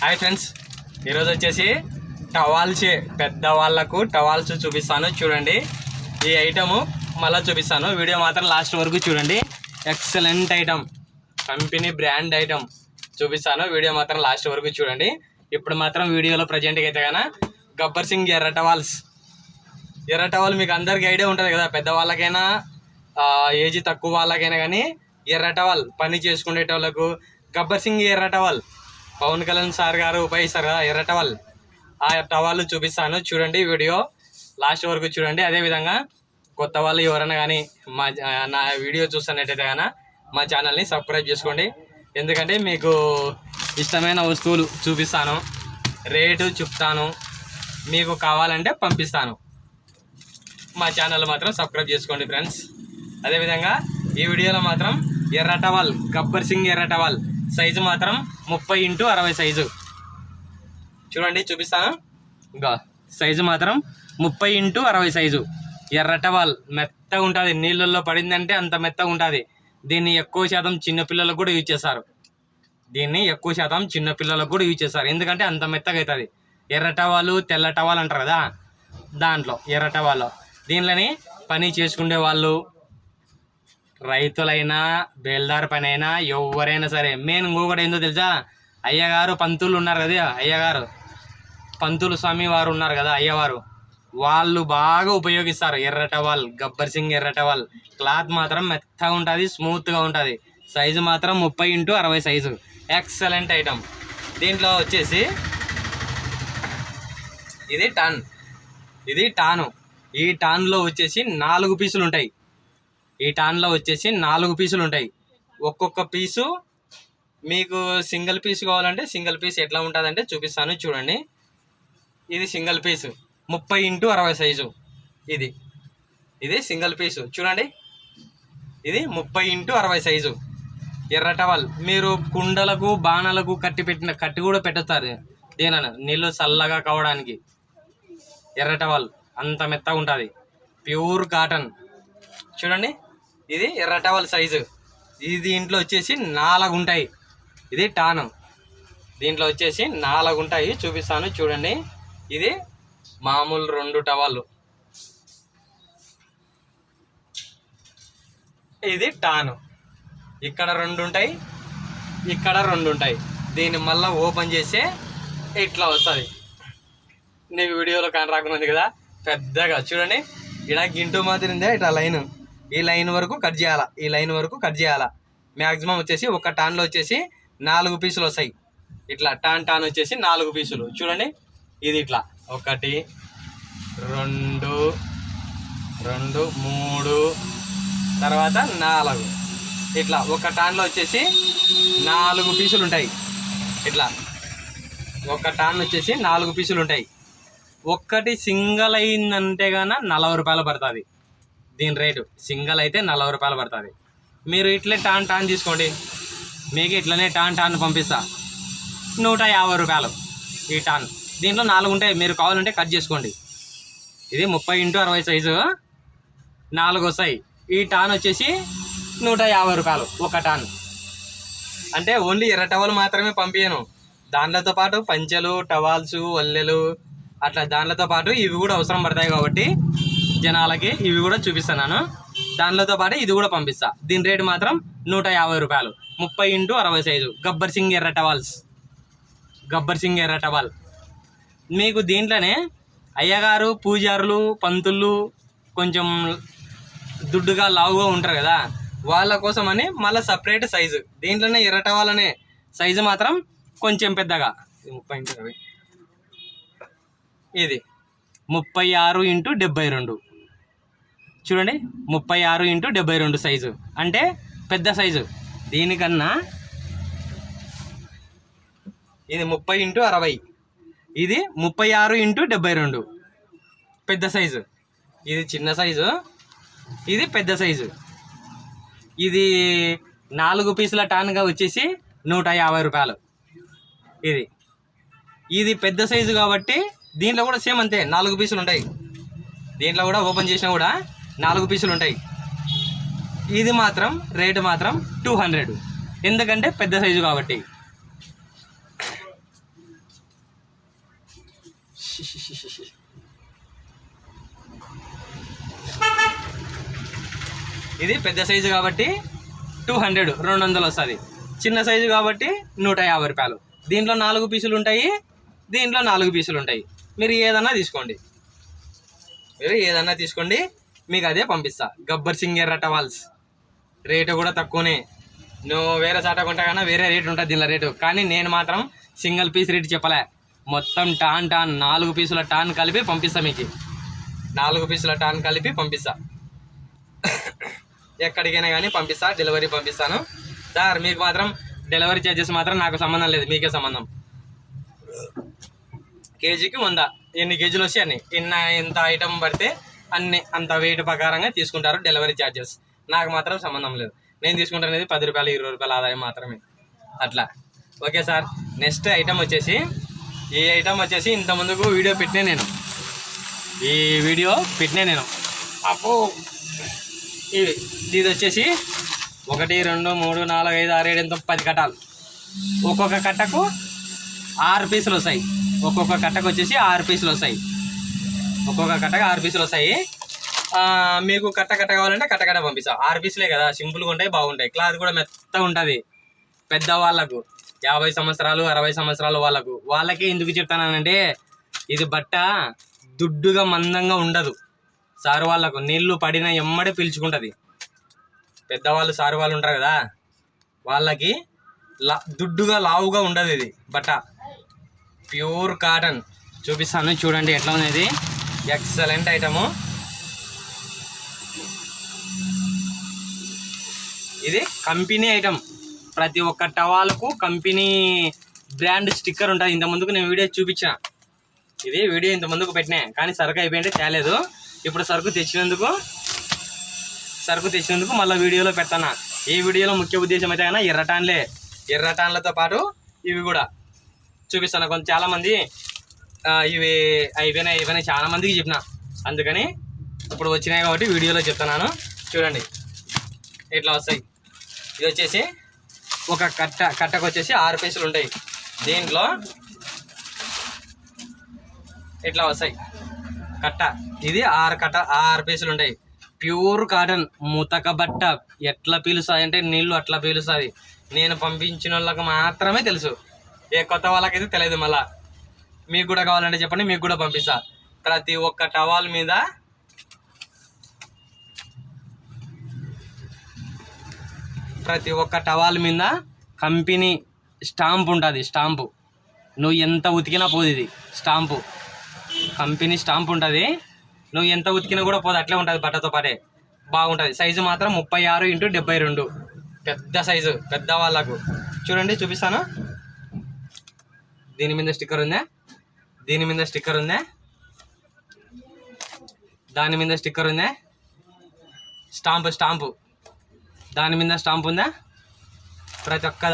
Hi friends, ఈరోజు వచ్చేసి towels పెద్దవాళ్ళకు టవాల్స్ చూపిస్తాను. చూడండి, ఈ ఐటము మళ్ళీ చూపిస్తాను. వీడియో మాత్రం లాస్ట్ వరకు చూడండి. Excellent item, company brand item చూపిస్తాను. వీడియో మాత్రం లాస్ట్ వరకు చూడండి. ఇప్పుడు మాత్రం వీడియోలో ప్రజెంట్గా అయితే కన్నా గబ్బర్ సింగ్ ఎర్ర టవాల్స్ మీకు అందరికీ ఐడియా ఉంటుంది కదా. పెద్దవాళ్ళకైనా ఏజ్ తక్కువ వాళ్ళకైనా కానీ ఎర్ర టవల్ పని చేసుకునేటోళ్ళకు గబ్బర్ సింగ్ ఎర్ర టవల్ పవన్ కళ్యాణ్ సార్ గారు ఉపయోగిస్తారు కదా ఎర్ర టవల్. ఆ టవాళ్ళు చూపిస్తాను. చూడండి, వీడియో లాస్ట్ వరకు చూడండి. అదేవిధంగా కొత్త వాళ్ళు ఎవరైనా కానీ నా వీడియో చూస్తున్నట్టయితే కానీ మా ఛానల్ని సబ్స్క్రైబ్ చేసుకోండి. ఎందుకంటే మీకు ఇష్టమైన వస్తువులు చూపిస్తాను, రేటు చెప్తాను, మీకు కావాలంటే పంపిస్తాను. మా ఛానల్ మాత్రం సబ్స్క్రైబ్ చేసుకోండి ఫ్రెండ్స్. అదేవిధంగా ఈ వీడియోలో మాత్రం ఎర్ర టవల్ గబ్బర్ సింగ్ ఎర్ర టవల్ సైజు మాత్రం 30x60 సైజు. చూడండి, చూపిస్తాను. ఇంకా సైజు మాత్రం 30x60 సైజు ఎర్ర టవల్. మెత్తగా ఉంటుంది, నీళ్ళల్లో పడిందంటే అంత మెత్తగా ఉంటుంది. దీన్ని ఎక్కువ శాతం చిన్నపిల్లలకు కూడా యూజ్ చేస్తారు. ఎందుకంటే అంత మెత్తగా అవుతుంది. ఎర్ర టవాలు తెల్ల టవాలు అంటారు కదా, దాంట్లో ఎర్ర టవాలు. దీనిలోని పని చేసుకునే వాళ్ళు, రైతులైనా బేల్దార్ పని అయినా ఎవరైనా సరే. మెయిన్ ఇంకొకటి ఏందో తెలుసా, అయ్యగారు పంతులు ఉన్నారు కదా, అయ్యగారు పంతులు స్వామి వారు ఉన్నారు కదా, అయ్యవారు వాళ్ళు బాగా ఉపయోగిస్తారు ఎర్ర టవల్, గబ్బర్ సింగ్ ఎర్ర టవల్. క్లాత్ మాత్రం మెత్తగా ఉంటుంది, స్మూత్గా ఉంటుంది. సైజు మాత్రం 30x60 సైజు. Excellent item. దీంట్లో వచ్చేసి ఇది టాను. ఈ టాన్లో వచ్చేసి 4 పీసులు ఉంటాయి. ఒక్కొక్క పీసు మీకు సింగిల్ పీస్ కావాలంటే సింగిల్ పీస్ ఎట్లా ఉంటుందంటే చూపిస్తాను. చూడండి, ఇది సింగిల్ పీసు 30x60 సైజు. ఇది సింగిల్ పీసు. చూడండి, ఇది 30x60 సైజు ఎర్ర టవల్. మీరు కుండలకు బాణాలకు కట్టి కూడా పెట్టేస్తారు. దేనన్నా నీళ్ళు చల్లగా కావడానికి. ఎర్ర టవల్ అంత మెత్తగా ఉంటుంది, ప్యూర్ కాటన్. చూడండి, ఇది ఎర్ర టవల్ సైజు. దీంట్లో వచ్చేసి 4 ఉంటాయి. ఇది టాను. దీంట్లో వచ్చేసి 4 ఉంటాయి. చూపిస్తాను. చూడండి, ఇది మామూలు 2 టవాళ్ళు. ఇది టాను. ఇక్కడ 2 ఉంటాయి, ఇక్కడ 2 ఉంటాయి. దీన్ని మళ్ళీ ఓపెన్ చేస్తే ఇట్లా వస్తుంది. నీకు వీడియోలో కాని రాకున్నది కదా, పెద్దగా చూడండి. ఇక్కడ గింటు మాదిరి ఉందే, ఇట్లా లైన్, ఈ లైన్ వరకు కట్ చేయాలా. మ్యాక్సిమం వచ్చేసి ఒక టాన్లో వచ్చేసి 4 పీసులు వస్తాయి. ఇట్లా టాన్ వచ్చేసి 4 పీసులు. చూడండి, ఇది ఇట్లా 1 2 3 తర్వాత 4. ఇట్లా ఒక టాన్లో వచ్చేసి 4 పీసులు ఉంటాయి. ఇట్లా ఒక టాన్ వచ్చేసి 4 పీసులు ఉంటాయి. ఒక్కటి సింగల్ అయిందంటే గాన 40 రూపాయలు పడుతుంది. దీని రేటు సింగల్ అయితే 40 రూపాయలు పడుతుంది. మీరు ఇట్లే టాన్ తీసుకోండి, మీకు ఇట్లనే టాన్ పంపిస్తా. 150 రూపాయలు ఈ టాన్. దీంట్లో 4 ఉంటాయి, మీరు కావాలంటే కట్ చేసుకోండి. ఇది 30x60 సైజు, 4 వస్తాయి. ఈ టాన్ వచ్చేసి 150 రూపాయలు ఒక టాన్. అంటే ఓన్లీ ఎర్ర టవల్ మాత్రమే పంపించను, దాంట్లతో పాటు పంచెలు, టవాల్స్, వల్లెలు అట్లా దాంట్లతో పాటు ఇవి కూడా అవసరం పడతాయి. కాబట్టి జనాలకి ఇవి కూడా చూపిస్తున్నాను. దాంట్లతో పాటు ఇది కూడా పంపిస్తా. దీని రేటు మాత్రం 150 రూపాయలు. 30x60 సైజు గబ్బర్ సింగ్ ఎర్ర టవల్. మీకు దీంట్లోనే అయ్యగారు, పూజారులు, పంతులు కొంచెం దుడ్డుగా లావుగా ఉంటారు కదా, వాళ్ళ కోసం అని మళ్ళీ సపరేట్ సైజు. దీంట్లోనే ఎర్ర టవల్ అనే సైజు మాత్రం కొంచెం పెద్దగా. ఇది 36x72. చూడండి, 36x72 సైజు అంటే పెద్ద సైజు. దీనికన్నా ఇది 30x60, ఇది 36x72 పెద్ద సైజు. ఇది చిన్న సైజు, ఇది పెద్ద సైజు. ఇది 4 పీసుల టాన్గా వచ్చేసి 150 రూపాయలు. ఇది పెద్ద సైజు కాబట్టి దీంట్లో కూడా సేమ్ అంతే, 4 పీసులు ఉంటాయి. దీంట్లో కూడా ఓపెన్ చేసినా కూడా 4 పీసులు ఉంటాయి. ఇది మాత్రం రేటు మాత్రం 200, ఎందుకంటే పెద్ద సైజు కాబట్టి. ఇది పెద్ద సైజు కాబట్టి 200 వస్తుంది. చిన్న సైజు కాబట్టి 150 రూపాయలు. దీంట్లో 4 పీసులు ఉంటాయి, దీంట్లో 4 పీసులు ఉంటాయి. మీరు ఏదన్నా తీసుకోండి, మీకు అదే పంపిస్తా. గబ్బర్ సింగ్ ఎర్ర టవాల్స్ రేటు కూడా తక్కువనే. నువ్వు వేరే చాట కొంటా కన్నా వేరే రేటు ఉంటుంది దీనిలో రేటు. కానీ నేను మాత్రం సింగిల్ పీస్ రేటు చెప్పలే, మొత్తం టాన్ 4 పీసుల టాన్ కలిపి పంపిస్తా. మీకు 4 పీసుల టాన్ కలిపి పంపిస్తా. ఎక్కడికైనా కానీ పంపిస్తా, డెలివరీ పంపిస్తాను సార్. మీకు మాత్రం డెలివరీ ఛార్జెస్ మాత్రం నాకు సంబంధం లేదు, మీకే సంబంధం. కేజీకి 100, ఎన్ని కేజీలు వస్తే అన్ని, ఎంత ఐటమ్ పడితే అంత వెయిట్ ప్రకారంగా తీసుకుంటారు డెలివరీ ఛార్జెస్. నాకు మాత్రం సంబంధం లేదు. నేను తీసుకుంటానేది 10 రూపాయలు 20 రూపాయలు ఆదాయం మాత్రమే అట్లా. Okay sir. నెక్స్ట్ ఐటమ్ వచ్చేసి, ఈ ఐటమ్ వచ్చేసి ఇంత ముందుకు వీడియో పెట్టినా నేను. అప్పు ఇది వచ్చేసి 1 2 3 4 5 6 7 10 కట్టాలు. ఒక్కొక్క కట్టకు 6 పీసులు వస్తాయి. ఒక్కొక్క కట్టకు వచ్చేసి 6 పీసులు వస్తాయి. ఒక్కొక్క కట్టకు 6 పీసులు వస్తాయి. మీకు కట్ట కావాలంటే కట్ట పంపిస్తాం. 6 పీసులే కదా, సింపుల్గా ఉంటాయి, బాగుంటాయి. క్లాత్ కూడా మెత్తగా ఉంటుంది. పెద్దవాళ్ళకు 50 సంవత్సరాలు 60 సంవత్సరాలు వాళ్ళకి ఎందుకు చెప్తానంటే, ఇది బట్ట దుడ్డుగా మందంగా ఉండదు. సారు వాళ్ళకు నీళ్లు పడిన ఎమ్మడే పీల్చుకుంటుంది. పెద్దవాళ్ళు సారు వాళ్ళు ఉంటారు కదా, వాళ్ళకి దుడ్డుగా లావుగా ఉండదు ఇది బట్ట. ప్యూర్ కాటన్ చూపిస్తాను చూడండి ఎట్లా ఉన్నది. Excellent item. ఇది కంపెనీ ఐటమ్. ప్రతి ఒక్క టవాల్కు కంపెనీ బ్రాండ్ స్టిక్కర్ ఉంటుంది. ఇంత ముందుకు నేను వీడియో చూపించిన, ఇది వీడియో ఇంత ముందుకు పెట్టినా, కానీ సరుకు అయిపోయింటే తేలేదు. ఇప్పుడు సరుకు తెచ్చినందుకు మళ్ళీ వీడియోలో పెడతాను. ఈ వీడియోలో ముఖ్య ఉద్దేశం అయితే కన్నా ఎర్రటాన్లతో పాటు ఇవి కూడా చూపిస్తాను. కొంచెం చాలామంది ఇవి అయిపోయినాయి చాలా మందికి చెప్పిన, అందుకని ఇప్పుడు వచ్చినాయి కాబట్టి వీడియోలో చెప్తున్నాను. చూడండి ఇట్లా వస్తాయి. ఇది వచ్చేసి ఒక కట్టకు వచ్చేసి 6 పీసులు ఉంటాయి. దీంట్లో ఇట్లా వస్తాయి కట్ట. ఇది 6 పీసులు ఉంటాయి. ప్యూర్ కాటన్ ముతక బట్ట. ఎట్లా పీలుస్తుంది అంటే నీళ్ళు అట్లా పీలుస్తుంది. నేను పంపించిన వాళ్ళకి మాత్రమే తెలుసు, ఏ కొత్త వాళ్ళకైతే తెలియదు. మళ్ళా మీకు కూడా కావాలంటే చెప్పండి, మీకు కూడా పంపిస్తా. ప్రతి ఒక్క టవాల్ మీద కంపెనీ స్టాంప్ ఉంటుంది. స్టాంపు నువ్వు ఎంత ఉతికినా పోదు. ఇది స్టాంపు, కంపెనీ స్టాంప్ ఉంటుంది. నువ్వు ఎంత ఉతికినా కూడా పోదు, అట్లే ఉంటుంది బట్టతో పాటే. బాగుంటుంది. సైజు మాత్రం 36x72, పెద్ద సైజు పెద్దవాళ్ళకు. చూడండి చూపిస్తాను. దీని మీద స్టిక్కర్ ఉందా, దీని మీద స్టిక్కర్ ఉందా, దాని మీద స్టిక్కర్ ఉందా, స్టాంపు దాని మీద స్టాంప్ ఉందా. ప్రతి ఒక్క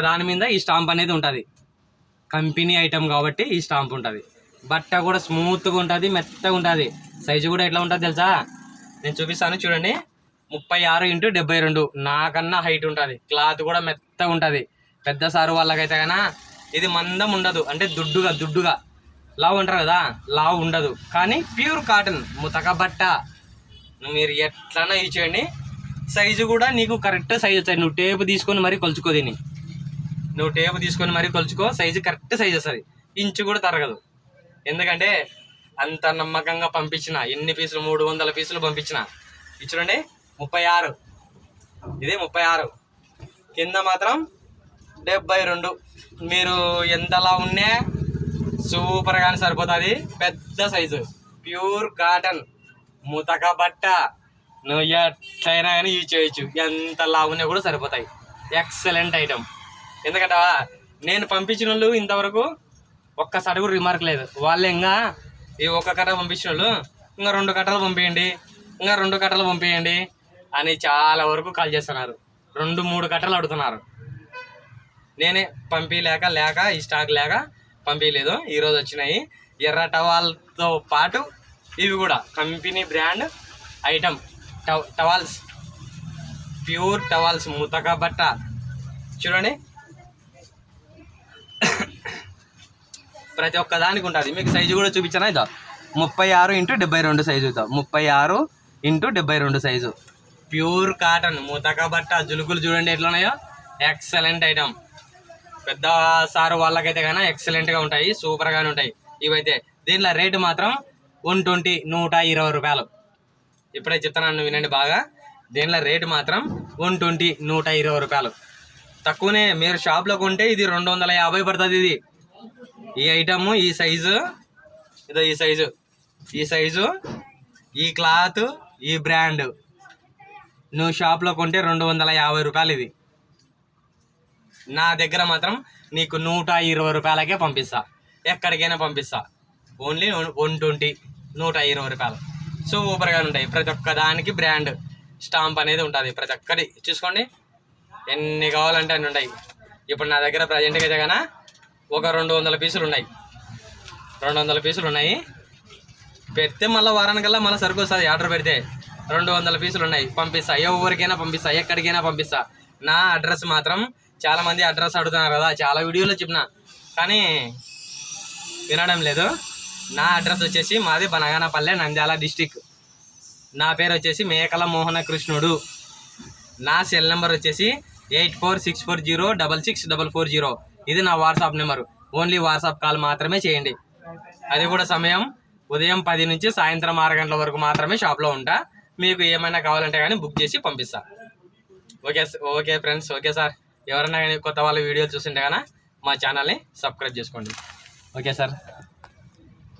దాని మీద ఈ స్టాంప్ అనేది ఉంటుంది. కంపెనీ ఐటమ్ కాబట్టి ఈ స్టాంప్ ఉంటుంది. బట్ట కూడా స్మూత్గా ఉంటుంది, మెత్తగా ఉంటుంది. సైజు కూడా ఎట్లా ఉంటుంది తెలుసా, నేను చూపిస్తాను చూడండి. 36x72, నాకన్నా హైట్ ఉంటుంది. క్లాత్ కూడా మెత్తగా ఉంటుంది. పెద్ద సారు వాళ్ళకైతే కన్నా ఇది మందం ఉండదు, అంటే దుడ్డుగా లావు అంటారు కదా, లావు ఉండదు. కానీ ప్యూర్ కాటన్ ముతక బట్ట. మీరు ఎట్లన్నా యూజ్ చేయండి. సైజు కూడా నీకు కరెక్ట్ సైజు వస్తుంది. నువ్వు టేపు తీసుకొని మరీ కొలుచుకో, సైజు కరెక్ట్ సైజు వస్తుంది. ఇంచు కూడా తరగదు. ఎందుకంటే అంత నమ్మకంగా పంపించిన. ఎన్ని పీసులు, 300 పీసులు పంపించిన. ఇది చూడండి 36, ఇది 36, కింద మాత్రం 72. మీరు ఎంతలా ఉన్నా సూపర్గానే సరిపోతుంది. పెద్ద సైజు ప్యూర్ కాటన్ ముతక బట్ట. నువ్వు ఎట్లయినా కానీ యూజ్ చేయొచ్చు, ఎంతలా ఉన్నా కూడా సరిపోతాయి. Excellent item. ఎందుకంటే నేను పంపించిన వాళ్ళు ఇంతవరకు ఒక్కసారి కూడా రిమార్క్ లేదు. వాళ్ళు ఇంకా ఈ ఒక్క కట్ట పంపించిన వాళ్ళు ఇంకా 2 కట్టలు పంపించండి అని చాలా వరకు కాల్ చేస్తున్నారు. 2-3 కట్టలు అడుగుతున్నారు. నేనే లేక ఈ స్టాక్ లేక పంపించలేదు. ఈరోజు వచ్చినాయి. ఎర్ర టవాల్తో పాటు ఇవి కూడా company brand item towels, pure towels ముతక బట్ట. చూడండి ప్రతి ఒక్క దానికి ఉంటుంది. మీకు సైజు కూడా చూపించాను. ఇదో 36x72 సైజు. ఇదో 36x72 సైజు. ప్యూర్ కాటన్ ముతక బట్ట జులుకులు చూడండి ఎట్లున్నాయో. Excellent item. పెద్ద సారు వాళ్ళకైతే కానీ ఎక్సలెంట్గా ఉంటాయి, సూపర్గానే ఉంటాయి ఇవైతే. దీనిలో రేటు మాత్రం 120 120 రూపాయలు. ఇప్పుడే చెప్తున్నాను వినండి బాగా. దీనిలో రేటు మాత్రం 120 120 రూపాయలు. తక్కువనే. మీరు షాప్లో కొంటే ఇది 250 పడుతుంది. ఇది ఈ ఐటమ్, ఈ సైజు, ఇదో ఈ సైజు, ఈ క్లాత్, ఈ బ్రాండ్ నువ్వు షాప్లో కొంటే 250 రూపాయలు. ఇది నా దగ్గర మాత్రం నీకు 120 రూపాయలకే పంపిస్తా. ఎక్కడికైనా పంపిస్తా. ఓన్లీ 120 120 రూపాయలు. సూపర్గా ఉంటాయి. ప్రతి ఒక్క దానికి బ్రాండ్ స్టాంప్ అనేది ఉంటుంది. ప్రతి ఒక్కటి చూసుకోండి. ఎన్ని కావాలంటే అన్ని ఉంటాయి. ఇప్పుడు నా దగ్గర ప్రజెంట్గా అయితే కన్నా ఒక 200 పీసులు ఉన్నాయి. 200 పీసులు ఉన్నాయి. పెడితే మళ్ళీ వారానికల్లా మళ్ళీ సరుకు వస్తుంది. ఆర్డర్ పెడితే 200 పీసులు ఉన్నాయి. పంపిస్తా. ఎవరికైనా పంపిస్తా, ఎక్కడికైనా పంపిస్తా. నా అడ్రస్ మాత్రం చాలామంది అడ్రస్ అడుగుతున్నారు కదా, చాలా వీడియోలో చెప్పిన కానీ వినడం లేదు. నా అడ్రస్ వచ్చేసి మాది బనగానపల్లె, నంద్యాల డిస్టిక్. నా పేరు వచ్చేసి మేకల మోహన కృష్ణుడు. నా సెల్ నెంబర్ వచ్చేసి 8464066440. ఇది నా WhatsApp number. Only WhatsApp call మాత్రమే చేయండి. అది కూడా సమయం ఉదయం 10 నుంచి సాయంత్రం 6 గంటల వరకు మాత్రమే షాప్లో ఉంటా. మీకు ఏమైనా కావాలంటే కానీ బుక్ చేసి పంపిస్తా. Okay friends. Okay sir. ఎవరైనా కానీ కొత్త వాళ్ళ వీడియోలు చూస్తుంటే కానీ మా ఛానల్ని సబ్స్క్రైబ్ చేసుకోండి. Okay sir.